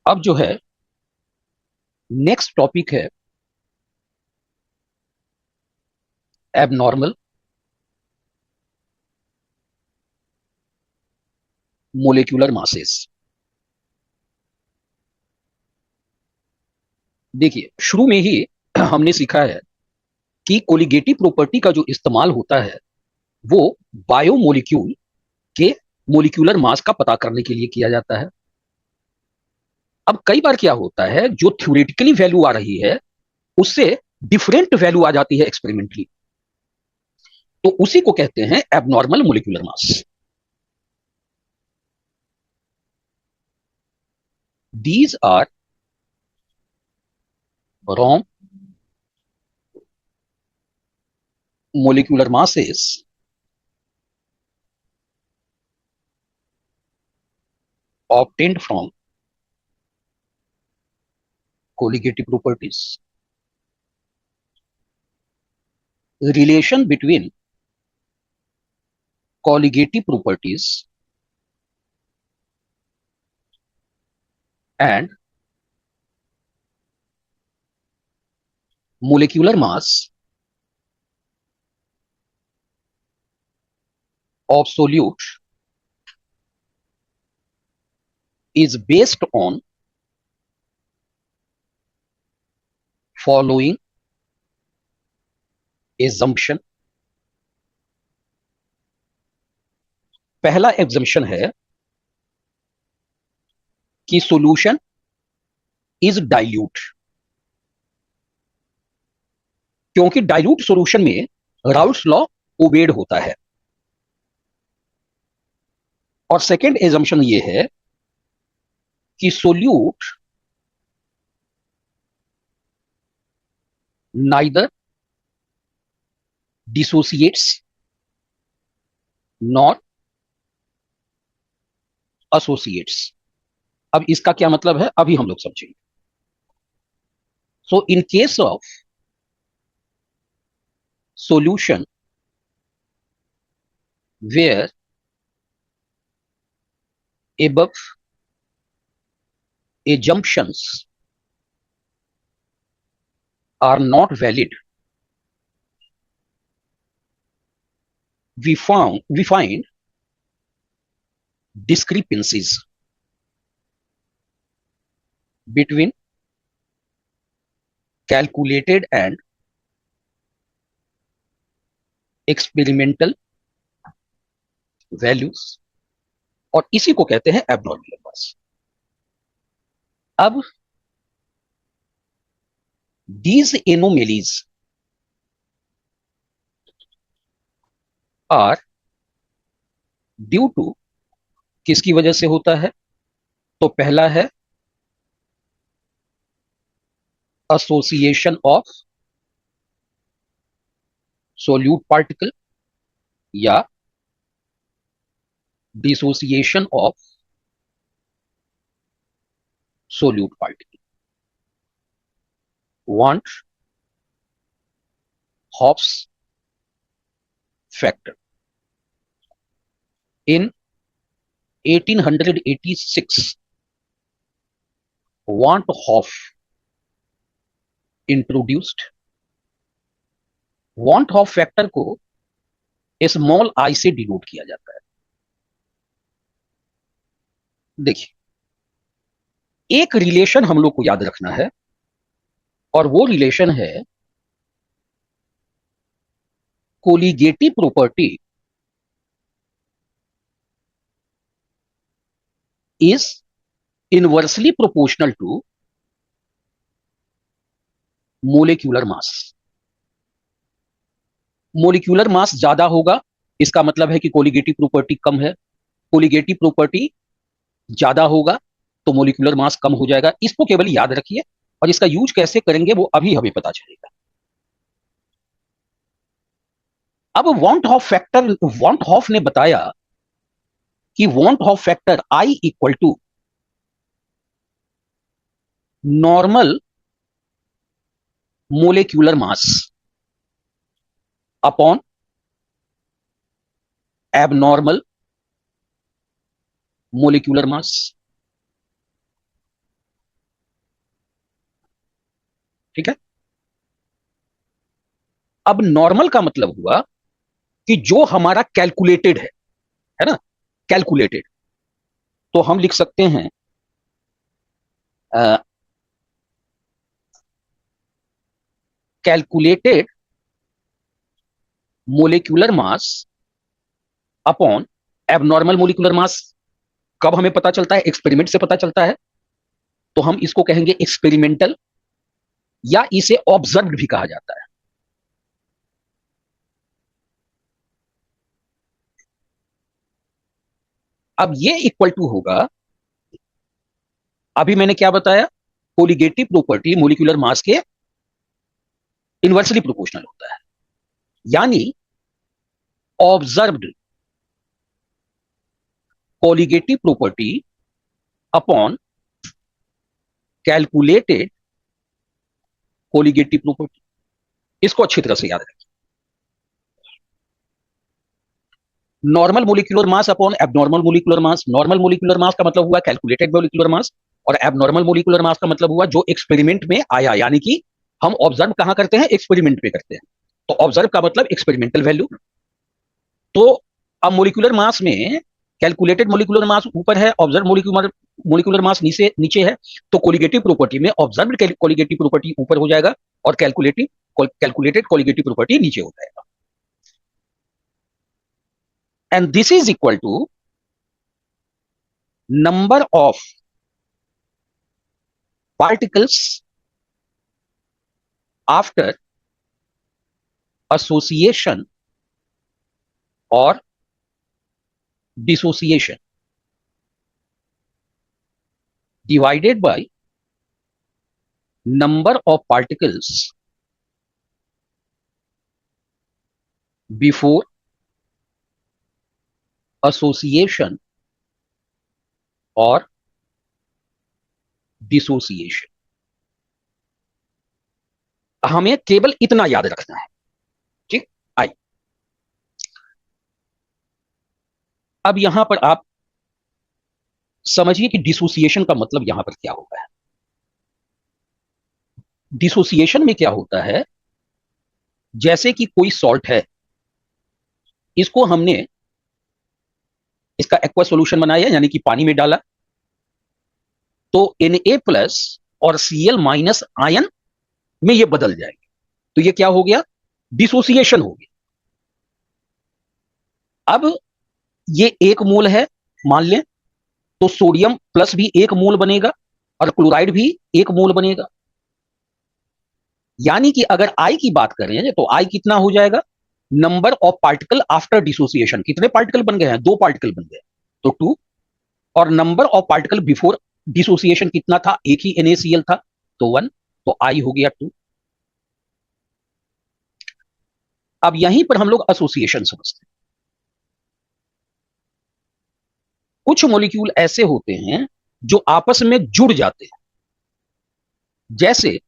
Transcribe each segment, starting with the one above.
अब जो है नेक्स्ट टॉपिक है एबनॉर्मल मोलिक्यूलर मासेस। देखिए, शुरू में ही हमने सीखा है कि कोलिगेटिव प्रॉपर्टी का जो इस्तेमाल होता है वो बायोमोलिक्यूल के मोलिक्यूलर मास का पता करने के लिए किया जाता है। अब कई बार क्या होता है, जो थ्योरेटिकली वैल्यू आ रही है उससे डिफरेंट वैल्यू आ जाती है एक्सपेरिमेंटली, तो उसी को कहते हैं abnormal molecular mass. These are wrong molecular masses obtained from colligative properties. Relation between colligative properties and molecular mass of solute is based on following assumption. पहला एग्जम्पशन है कि सॉल्यूशन इज डाइल्यूट, क्योंकि dilute solution में Raoult's law obeyed होता है। और second assumption ये है कि solute neither dissociates not associates. अब इसका क्या मतलब है अभी हम लोग समझेंगे। So in case of solution where above assumptions are not valid, we find discrepancies between calculated and experimental values, और इसी को कहते हैं एबनॉर्मल मास। अब these anomalies are due to, किसकी वजह से होता है, तो पहला है एसोसिएशन ऑफ सोल्यूट पार्टिकल या dissociation of solute particle. Van't Hoff's factor in 1886 Want Hoff introduced. Want Hoff factor को स्मॉल आई से डिनोट किया जाता है। देखिए, एक रिलेशन हम लोग को याद रखना है और वो रिलेशन है colligative property is inversely proportional to molecular mass. Molecular mass ज्यादा होगा, इसका मतलब है कि कोलिगेटिव प्रॉपर्टी कम है। कोलिगेटिव प्रॉपर्टी ज्यादा होगा तो मोलिक्यूलर मास कम हो जाएगा। इसको केवल याद रखिए और इसका यूज कैसे करेंगे वो अभी हमें पता चलेगा। अब वॉन्ट हॉफ ने बताया कि van't Hoff factor i equal to normal molecular mass upon abnormal molecular mass. ठीक है। अब नॉर्मल का मतलब हुआ कि जो हमारा कैलकुलेटेड है ना, कैलकुलेटेड, तो हम लिख सकते हैं calculated molecular mass upon abnormal molecular mass. कब हमें पता चलता है? एक्सपेरिमेंट से पता चलता है, तो हम इसको कहेंगे एक्सपेरिमेंटल, या इसे ऑब्जर्व्ड भी कहा जाता है। अब ये इक्वल टू होगा, अभी मैंने क्या बताया, कोलिगेटिव प्रॉपर्टी मोलिकुलर मास के इनवर्सली प्रोपोर्शनल होता है, यानी observed colligative property upon calculated colligative property. इसको अच्छी तरह से याद रखें। Normal molecular mass upon abnormal molecular mass. Normal molecular mass का मतलब हुआ कैलकुलेटेड मोलिकुलर मास, और एबनॉर्मल मोलिकुलर मास का मतलब हुआ जो एक्सपेरिमेंट में आया, यानी कि हम ऑब्जर्व कहां करते हैं? एक्सपेरिमेंट में करते हैं। तो ऑब्जर्व का मतलब एक्सपेरिमेंटल वैल्यू। तो अब मोलिकुलर मास में कैलकुलेटेड मोलिकुलर मास ऊपर है, ऑब्जर्व मोलिकुलर मोलिकुलर मास नीचे नीचे है। तो कोलिगेटिव प्रॉपर्टी में ऑब्जर्व कोलिगेटिव प्रॉपर्टी ऊपर हो जाएगा और कैलकुलेटेड कोलिगेटिव प्रॉपर्टी नीचे हो जाएगा। And this is equal to number of particles after association और dissociation divided by number of particles before association और डिसोसिएशन। हमें केवल इतना याद रखना है, ठीक। आई, अब यहां पर आप समझिए कि डिसोसिएशन का मतलब यहां पर क्या होता है। डिसोसिएशन में क्या होता है, जैसे कि कोई सॉल्ट है, इसको हमने इसका एक्वा सॉल्यूशन बनाया, यानी कि पानी में डाला, तो Na+ और Cl- आयन में ये बदल जाएंगे। तो ये क्या हो गया? डिसोसिएशन हो गया। अब ये एक मोल है मान लें, तो सोडियम प्लस भी एक मोल बनेगा और क्लोराइड भी एक मोल बनेगा। यानी कि अगर आई की बात करें तो आई कितना हो जाएगा? Number of particle after dissociation. कितने पार्टिकल बन गए हैं? 2 पार्टिकल बन गए, तो 2। और number of particle before dissociation कितना था? एक ही NaCl था, तो 1। तो आई हो गया 2। अब यहीं पर हम लोग एसोसिएशन समझते हैं। कुछ मॉलिक्यूल ऐसे होते हैं जो आपस में जुड़ जाते हैं। जैसे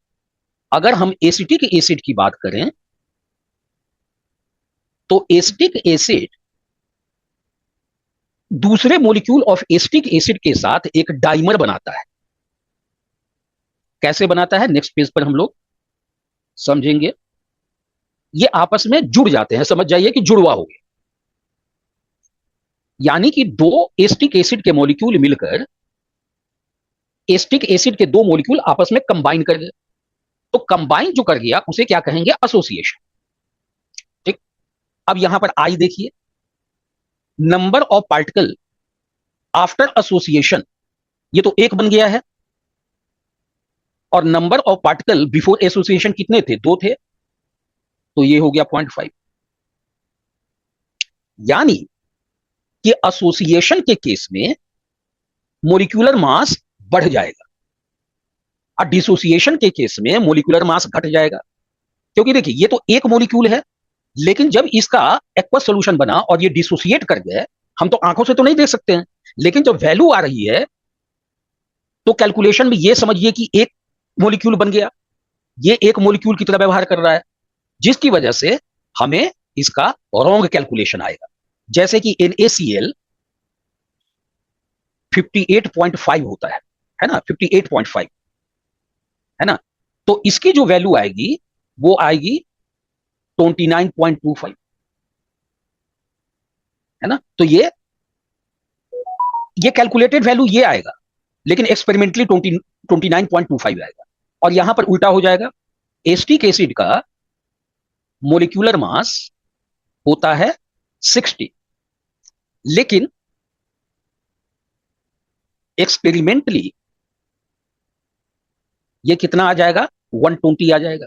अगर हम एसिटिक एसिड की बात करें, तो एसिटिक एसिड दूसरे मॉलिक्यूल ऑफ एसिटिक एसिड के साथ एक डाइमर बनाता है। कैसे बनाता है? नेक्स्ट पेज पर हम लोग समझेंगे। ये आपस में जुड़ जाते हैं, समझ जाइए कि जुड़वा हो गया। यानी कि 2 एसिटिक एसिड के मॉलिक्यूल मिलकर एसिटिक एसिड के 2 मॉलिक्यूल आपस में कंबाइन कर गए। तो कंबाइन जो कर गया उसे क्या कहेंगे? एसोसिएशन, ठीक। अब यहां पर आई देखिए, number of particle after association, ये तो एक बन गया है, और number of particle before association कितने थे? 2 थे, तो ये हो गया 0.5। यानी कि एसोसिएशन के केस में मोलिकुलर मास बढ़ जाएगा और डिसोसिएशन के केस में मोलिकुलर मास घट जाएगा। क्योंकि देखिए ये तो एक मोलिक्यूल है, लेकिन जब इसका एक्वस सॉल्यूशन बना और ये डिसोसिएट कर गए, हम तो आंखों से तो नहीं देख सकते हैं, लेकिन जब वैल्यू आ रही है तो कैलकुलेशन में ये समझिए कि एक मोलिक्यूल बन गया, ये एक मोलिक्यूल की तरह व्यवहार कर रहा है, जिसकी वजह से हमें इसका रॉन्ग कैलकुलेशन आएगा। जैसे कि NaCl 58.5 होता है ना, 58.5 है ना। तो इसकी जो वैल्यू आएगी वो आएगी 29.25, है ना। तो ये कैलकुलेटेड वैल्यू ये आएगा, लेकिन एक्सपेरिमेंटली 29.25 आएगा। और यहां पर उल्टा हो जाएगा, एस्टिक एसिड का मोलिक्यूलर मास होता है 60, लेकिन एक्सपेरिमेंटली ये कितना आ जाएगा, 120 आ जाएगा,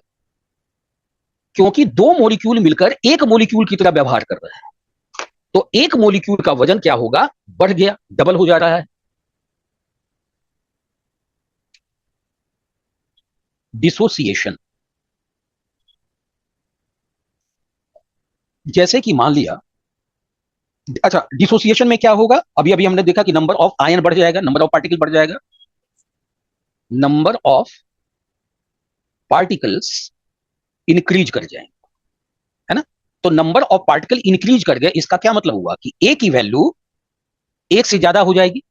क्योंकि दो मॉलिक्यूल मिलकर एक मॉलिक्यूल की तरह व्यवहार कर रहे हैं। तो एक मॉलिक्यूल का वजन क्या होगा, बढ़ गया, डबल हो जा रहा है। डिसोसिएशन, जैसे कि मान लिया, अच्छा, डिसोसिएशन में क्या होगा, अभी अभी हमने देखा कि नंबर ऑफ आयन बढ़ जाएगा, नंबर ऑफ पार्टिकल बढ़ जाएगा, नंबर ऑफ पार्टिकल्स इंक्रीज कर जाएंगे, है ना। तो नंबर ऑफ पार्टिकल इंक्रीज कर गए, इसका क्या मतलब हुआ कि ए की वैल्यू एक से ज्यादा हो जाएगी।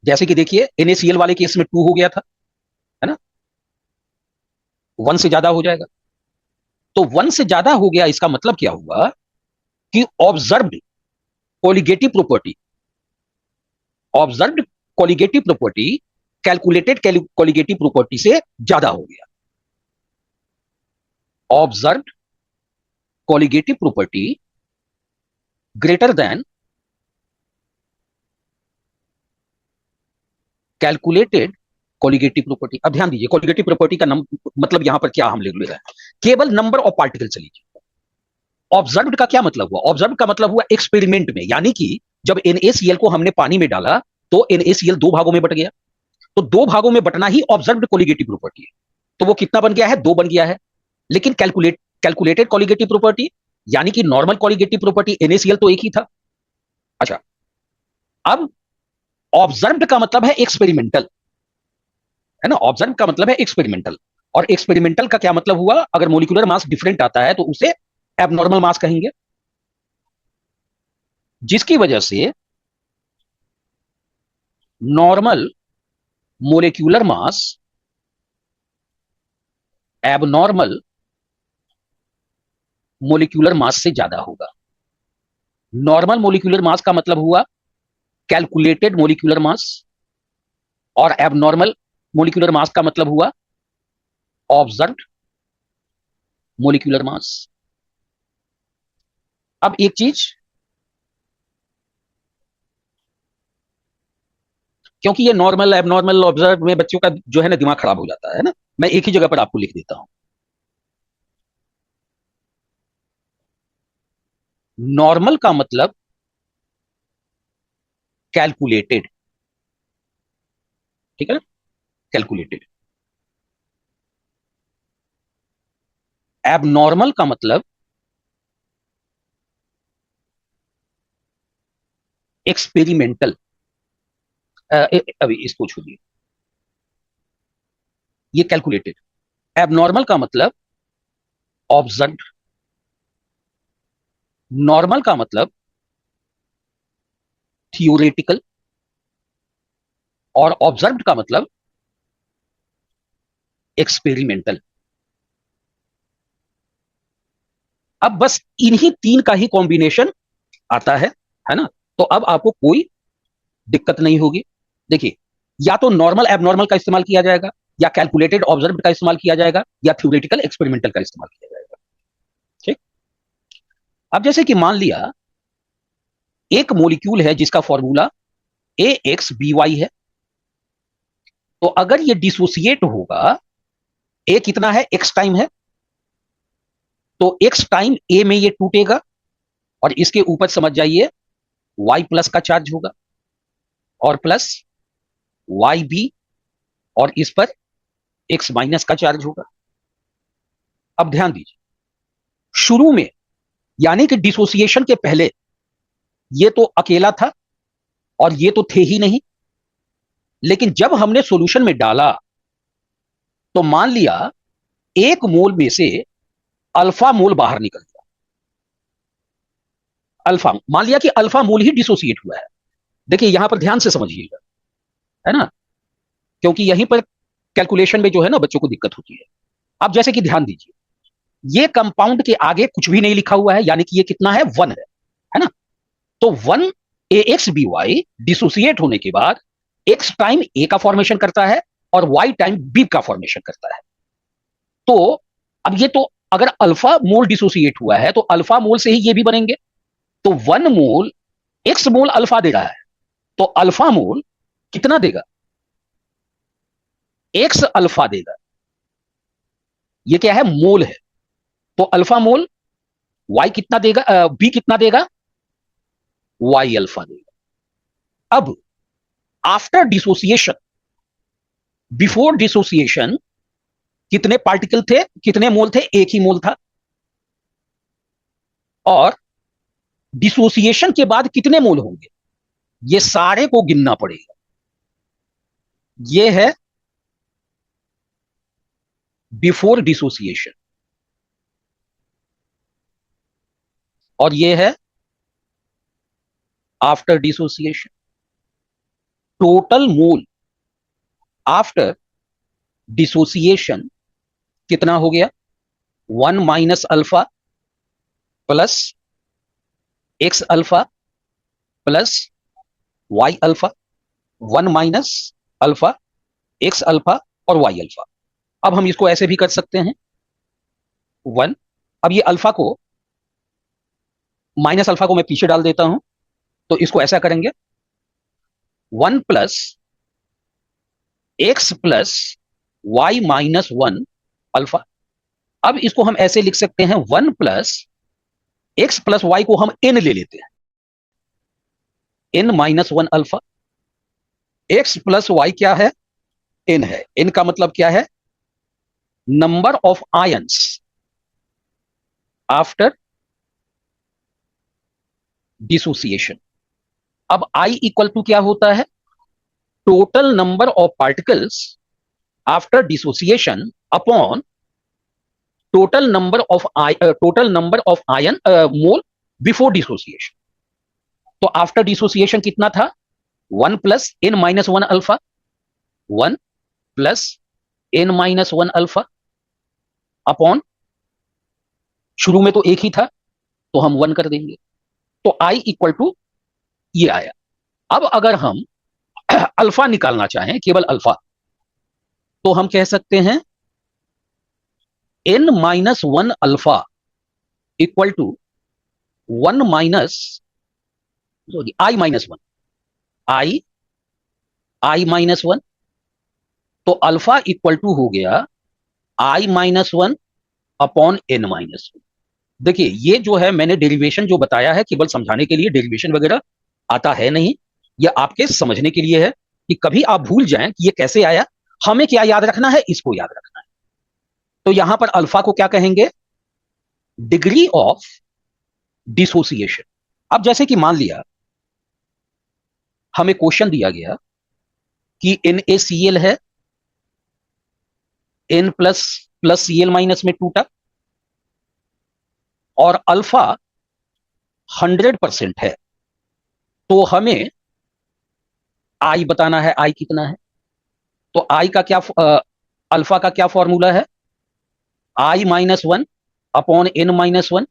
जैसे कि देखिए NaCl वाले केस में 2 हो गया था, है ना, 1 से ज्यादा हो जाएगा। तो 1 से ज्यादा हो गया, इसका मतलब क्या हुआ कि observed colligative property calculated colligative property से ज्यादा हो गया। Observed colligative property greater than calculated colligative property. अब ध्यान दीजिए, कोलिगेटिव प्रॉपर्टी का मतलब यहां पर क्या हम ले रहे हैं, केवल नंबर ऑफ पार्टिकल चलीजिए। ऑब्जर्व्ड का क्या मतलब हुआ, ऑब्जर्व का मतलब हुआ एक्सपेरिमेंट में, यानी कि जब NaCl को हमने पानी में डाला तो NaCl 2 भागों में बट गया। तो 2 भागों में बटना ही ऑब्जर्व्ड कोलिगेटिव प्रॉपर्टी है। तो वो कितना बन गया है, 2 बन गया है। लेकिन कैलकुलेटेड कोलिगेटिव प्रॉपर्टी, यानी कि नॉर्मल कोलिगेटिव प्रॉपर्टी NaCl तो एक ही था। अच्छा, अब ऑब्जर्व्ड का मतलब है एक्सपेरिमेंटल, है ना, ऑब्जर्व का मतलब है एक्सपेरिमेंटल। और एक्सपेरिमेंटल का क्या मतलब हुआ, अगर मोलिकुलर मास डिफरेंट आता है तो उसे एबनॉर्मल मास कहेंगे, जिसकी वजह से नॉर्मल मोलिक्यूलर मास एबनॉर्मल मोलिक्यूलर मास से ज्यादा होगा। नॉर्मल मोलिक्यूलर मास का मतलब हुआ कैलकुलेटेड मोलिक्यूलर मास, और एबनॉर्मल मोलिक्यूलर मास का मतलब हुआ ऑब्जर्व्ड मोलिक्यूलर मास। अब एक चीज, क्योंकि ये नॉर्मल एबनॉर्मल ऑब्जर्व में बच्चों का जो है ना दिमाग खराब हो जाता है ना, मैं एक ही जगह पर आपको लिख देता हूं। नॉर्मल का मतलब कैलकुलेटेड, ठीक है ना, कैलकुलेटेड। एबनॉर्मल का मतलब एक्सपेरिमेंटल। अभी इसको छोड़िए, ये कैलकुलेटेड। एबनॉर्मल का मतलब ऑब्जर्व, नॉर्मल का मतलब थियोरेटिकल, और ऑब्जर्व का मतलब एक्सपेरिमेंटल। अब बस इन्हीं तीन का ही कॉम्बिनेशन आता है ना। तो अब आपको कोई दिक्कत नहीं होगी। देखिए, या तो नॉर्मल एबनॉर्मल का इस्तेमाल किया जाएगा, या कैलकुलेटेड ऑब्जर्व का इस्तेमाल किया जाएगा, या थ्योरेटिकल एक्सपेरिमेंटल का इस्तेमाल किया जाएगा। ठीक। अब जैसे कि मान लिया एक मॉलिक्यूल है जिसका फॉर्मूला AXBY है, तो अगर ये डिसोसिएट होगा, ए कितना है, एक्स टाइम है, तो एक्स टाइम ए में ये टूटेगा, और इसके ऊपर समझ जाइए वाई प्लस का चार्ज होगा, और प्लस वाई बी, और इस पर एक्स माइनस का चार्ज होगा। अब ध्यान दीजिए, शुरू में यानी कि डिसोसिएशन के पहले ये तो अकेला था और ये तो थे ही नहीं, लेकिन जब हमने सॉल्यूशन में डाला तो मान लिया एक मोल में से अल्फा मोल बाहर निकल गया। अल्फा, मान लिया कि अल्फा मोल ही डिसोसिएट हुआ है। देखिए यहां पर ध्यान से समझिएगा, है ना, क्योंकि यहीं पर कैलकुलेशन में जो है ना बच्चों को दिक्कत होती है। अब जैसे कि ध्यान दीजिए, ये कंपाउंड के आगे कुछ भी नहीं लिखा हुआ है, यानी कि ये कितना है, 1 है ना। तो 1 ए एक्स बी वाई डिसोसिएट होने के बाद एक्स टाइम ए का फॉर्मेशन करता है और वाई टाइम बी का फॉर्मेशन करता है। तो अब ये तो अगर अल्फा मोल डिसोसिएट हुआ है तो अल्फा मोल से ही ये भी बनेंगे। तो 1 मोल एक्स मोल अल्फा दे रहा है, तो अल्फा मोल कितना देगा, एक्स अल्फा देगा। ये क्या है, मोल है। तो अल्फा मोल वाई कितना देगा, बी कितना देगा, वाई अल्फा देगा। अब आफ्टर डिसोसिएशन, बिफोर डिसोसिएशन कितने पार्टिकल थे, कितने मोल थे, एक ही मोल था। और डिसोसिएशन के बाद कितने मोल होंगे, ये सारे को गिनना पड़ेगा। ये है बिफोर डिसोसिएशन और ये है after dissociation. Total mole after dissociation कितना हो गया, 1 minus alpha plus x alpha plus y alpha, 1 minus alpha x alpha और वाई अल्फा। अब हम इसको ऐसे भी कर सकते हैं 1, अब ये अल्फा को, माइनस अल्फा को मैं पीछे डाल देता हूं, तो इसको ऐसा करेंगे 1 plus x plus y minus 1 alpha. अब इसको हम ऐसे लिख सकते हैं 1 प्लस एक्स प्लस वाई को हम एन ले लेते हैं, n minus 1 alpha. X plus y क्या है, एन है। एन का मतलब क्या है, number of ions after dissociation. अब आई इक्वल टू क्या होता है, total number of particles after dissociation upon total number of ion mole before dissociation. तो आफ्टर डिसोसिएशन कितना था, 1 plus n minus 1 alpha, 1 plus n minus 1 alpha upon, शुरू में तो एक ही था तो हम 1 कर देंगे, तो आई इक्वल टू ये आया। अब अगर हम अल्फा निकालना चाहें, केवल अल्फा, तो हम कह सकते हैं n minus 1 alpha equal to 1 minus, sorry, i minus 1, i minus 1। तो अल्फा इक्वल टू हो गया i minus 1 upon n minus 1। देखिए ये जो है मैंने डेरिवेशन जो बताया है केवल समझाने के लिए, डेरिवेशन वगैरह आता है नहीं, यह आपके समझने के लिए है कि कभी आप भूल जाएं कि ये कैसे आया, हमें क्या याद रखना है, इसको याद रखना है। तो यहां पर अल्फा को क्या कहेंगे, डिग्री ऑफ डिसोसिएशन। अब जैसे कि मान लिया हमें क्वेश्चन दिया गया कि NaCl है, N plus plus Cl minus में टूटा और अल्फा 100% है, तो हमें आई बताना है, आई कितना है। तो आई का क्या, अल्फा का क्या फॉर्मूला है, i minus 1 upon n minus 1।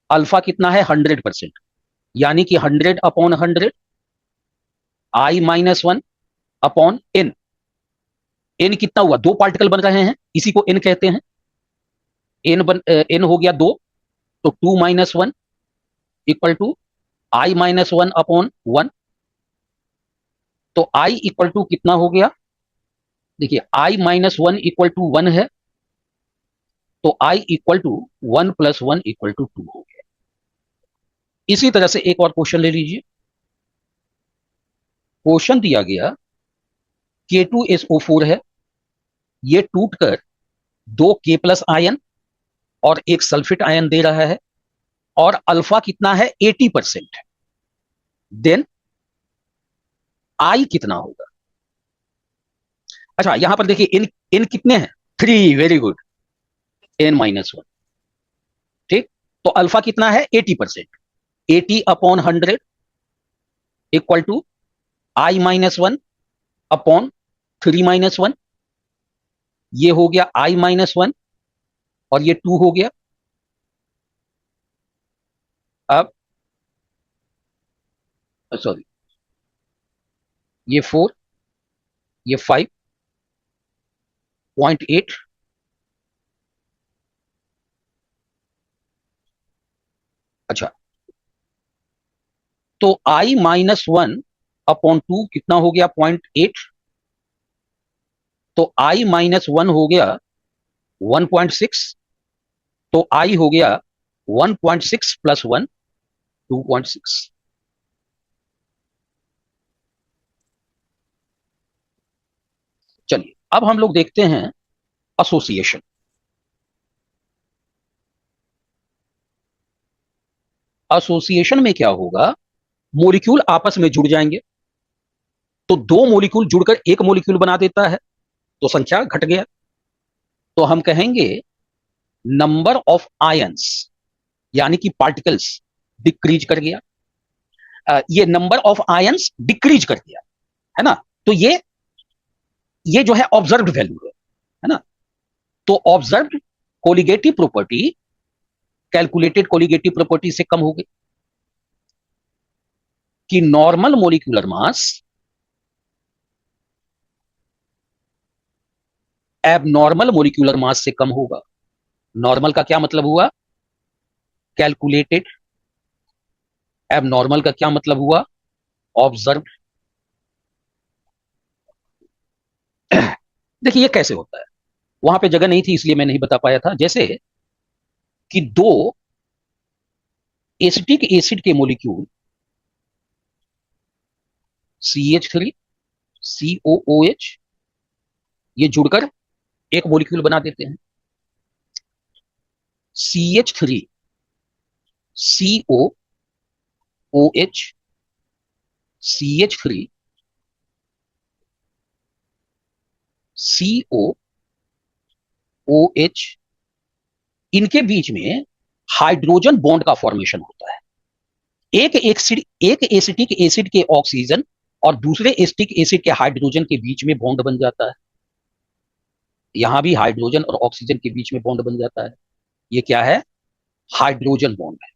Alpha कितना है, 100%, यानी कि 100 upon 100, i minus 1 upon n. N कितना हुआ, 2 पार्टिकल बन रहे हैं, इसी को एन कहते हैं। एन हो गया 2, तो 2 minus 1 equal to i minus 1 upon 1। तो आई इक्वल टू कितना हो गया, देखिए आई माइनस 1 इक्वल टू 1 है, तो i equal to 1 plus 1 equal to 2 हो गया। इसी तरह से एक और क्वेश्चन ले लीजिए। क्वेश्चन दिया गया K2SO4 है, ये टूटकर 2 K प्लस आयन और एक सल्फेट आयन दे रहा है और अल्फा कितना है, 80% है। देन आई कितना होगा। अच्छा यहां पर देखिए इन इन कितने हैं, 3, वेरी गुड, एन माइनस 1, ठीक। तो अल्फा कितना है, 80%, 80 upon 100 equal to i minus 1 upon 3 - 1, ये हो गया I-1 और ये 2 हो गया। अब सॉरी, ये 4, ये 5.8, अच्छा, तो I-1/2 कितना हो गया? 0.8, तो I-1 हो गया 1.6, तो I हो गया 1.6 + 1, 2.6। चलिए अब हम लोग देखते हैं एसोसिएशन। एसोसिएशन में क्या होगा? मॉलिक्यूल आपस में जुड़ जाएंगे, तो दो मॉलिक्यूल जुड़कर एक मॉलिक्यूल बना देता है, तो संख्या घट गया। तो हम कहेंगे नंबर ऑफ आयंस, यानी कि पार्टिकल्स डिक्रीज कर गया। ये नंबर ऑफ आयंस डिक्रीज कर दिया, है ना? तो ये जो है ऑब्जर्व्ड वैल्यू है ना? तो observed colligative property calculated colligative property से कम हो गई, कि normal molecular mass abnormal molecular mass से कम होगा। नॉर्मल का क्या मतलब हुआ? कैलकुलेटेड। एबनॉर्मल का क्या मतलब हुआ? ऑब्जर्व। देखिए ये कैसे होता है, वहां पे जगह नहीं थी इसलिए मैं नहीं बता पाया था। जैसे कि दो एसिटिक एसिड के मोलिक्यूल CH3 COOH, ये जुड़कर एक मोलिक्यूल बना देते हैं। CH3 COOH, CH3 COOH, इनके बीच में हाइड्रोजन बॉन्ड का फॉर्मेशन होता है। एक एसिटिक एसिड के ऑक्सीजन और दूसरे एसिटिक एसिड के हाइड्रोजन के बीच में बॉन्ड बन जाता है। यहां भी हाइड्रोजन और ऑक्सीजन के बीच में बॉन्ड बन जाता है। ये क्या है? हाइड्रोजन बॉन्ड है,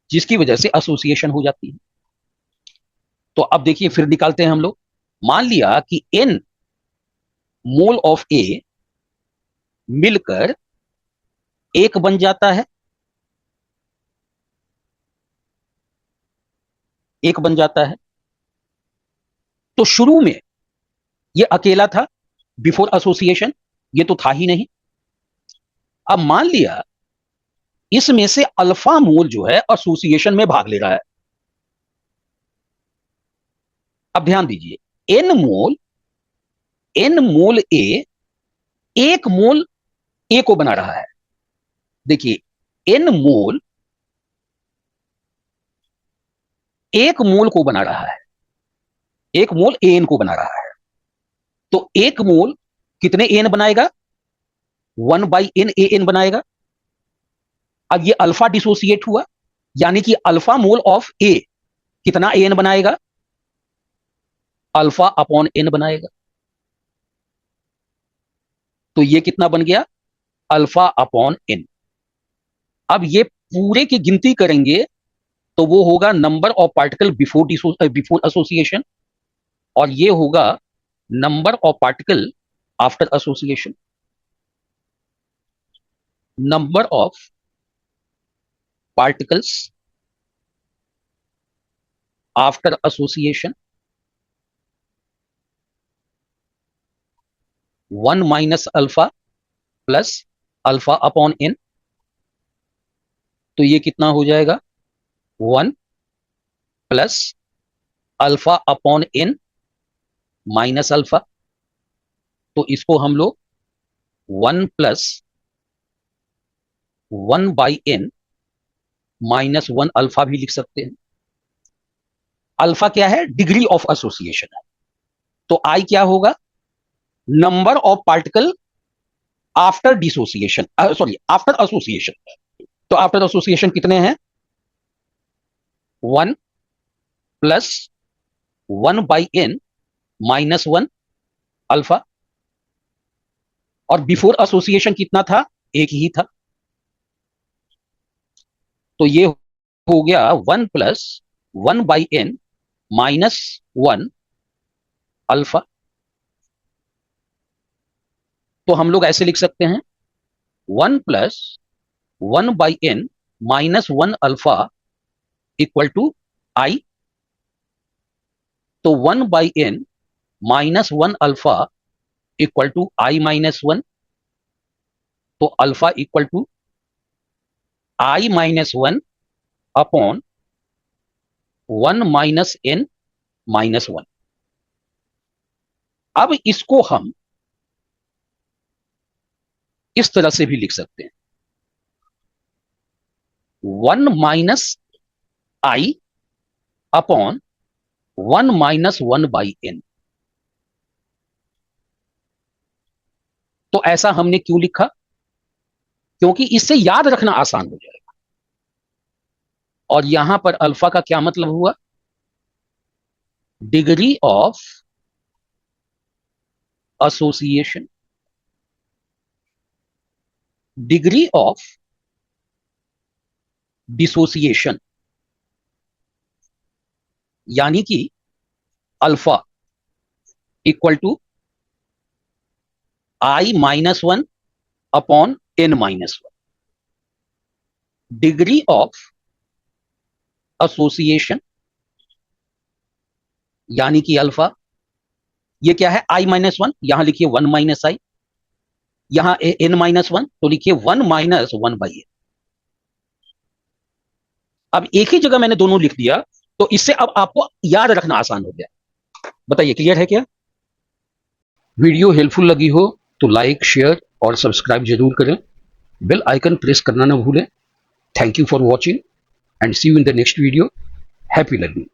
जिसकी वजह से एसोसिएशन हो जाती है। तो अब देखिए फिर निकालते हैं हम लोग। मान लिया कि N मोल ऑफ A मिलकर एक बन जाता है, एक बन जाता है। तो शुरू में ये अकेला था, बिफोर एसोसिएशन ये तो था ही नहीं। अब मान लिया इसमें से अल्फा मोल जो है एसोसिएशन में भाग ले रहा है। अब ध्यान दीजिए, एन मोल ए एक मोल ए को बना रहा है। देखिए एन मोल एक मोल को बना रहा है, एक मोल एन को बना रहा है। तो एक मोल कितने एन बनाएगा? 1/n बनाएगा। अब ये अल्फा डिसोसिएट हुआ, यानी कि अल्फा मोल ऑफ ए कितना एन बनाएगा? अल्फा अपॉन एन बनाएगा। तो ये कितना बन गया? Alpha upon n. अब ये पूरे की गिनती करेंगे तो वो होगा number of particle before association, और ये होगा number of particle after association. Number of particles after association 1 - alpha plus alpha upon n. तो ये कितना हो जाएगा? 1 + अल्फा अपॉन एन -अल्फा। तो इसको हम लोग 1 + 1/n -1 अल्फा भी लिख सकते हैं। अल्फा क्या है? डिग्री ऑफ एसोसिएशन है। तो आई क्या होगा? Number of particle after dissociation, sorry after association. तो आफ्टर एसोसिएशन कितने हैं? 1 + 1/n -1 अल्फा, और बिफोर एसोसिएशन कितना था, एक ही था। तो ये हो गया 1+1/n -1 अल्फा। तो हम लोग ऐसे लिख सकते हैं 1+1/n -1 अल्फा इक्वल टू आई। तो 1/n -1 alpha equal to i-1। तो alpha equal to i-1 upon 1 - n-1। अब इसको हम इस तरह से भी लिख सकते हैं 1 - i अपॉन 1 - 1/n। तो ऐसा हमने क्यों लिखा, क्योंकि इससे याद रखना आसान हो जाएगा। और यहां पर अल्फा का क्या मतलब हुआ, degree of association, degree of dissociation, यानी कि alpha equal to i-1 upon n-1। Degree of association यानी कि अल्फा, ये क्या है i-1, यहां लिखिए 1 - i, यहां n-1 तो लिखिए 1 - 1/n। अब एक ही जगह मैंने दोनों लिख दिया, तो इससे अब आपको याद रखना आसान हो गया। बताइए क्लियर है क्या? वीडियो हेल्पफुल लगी हो तो लाइक, शेयर और सब्सक्राइब जरूर करें। बेल आइकन प्रेस करना ना भूलें। Thank you for watching and see you in the next video. Happy learning.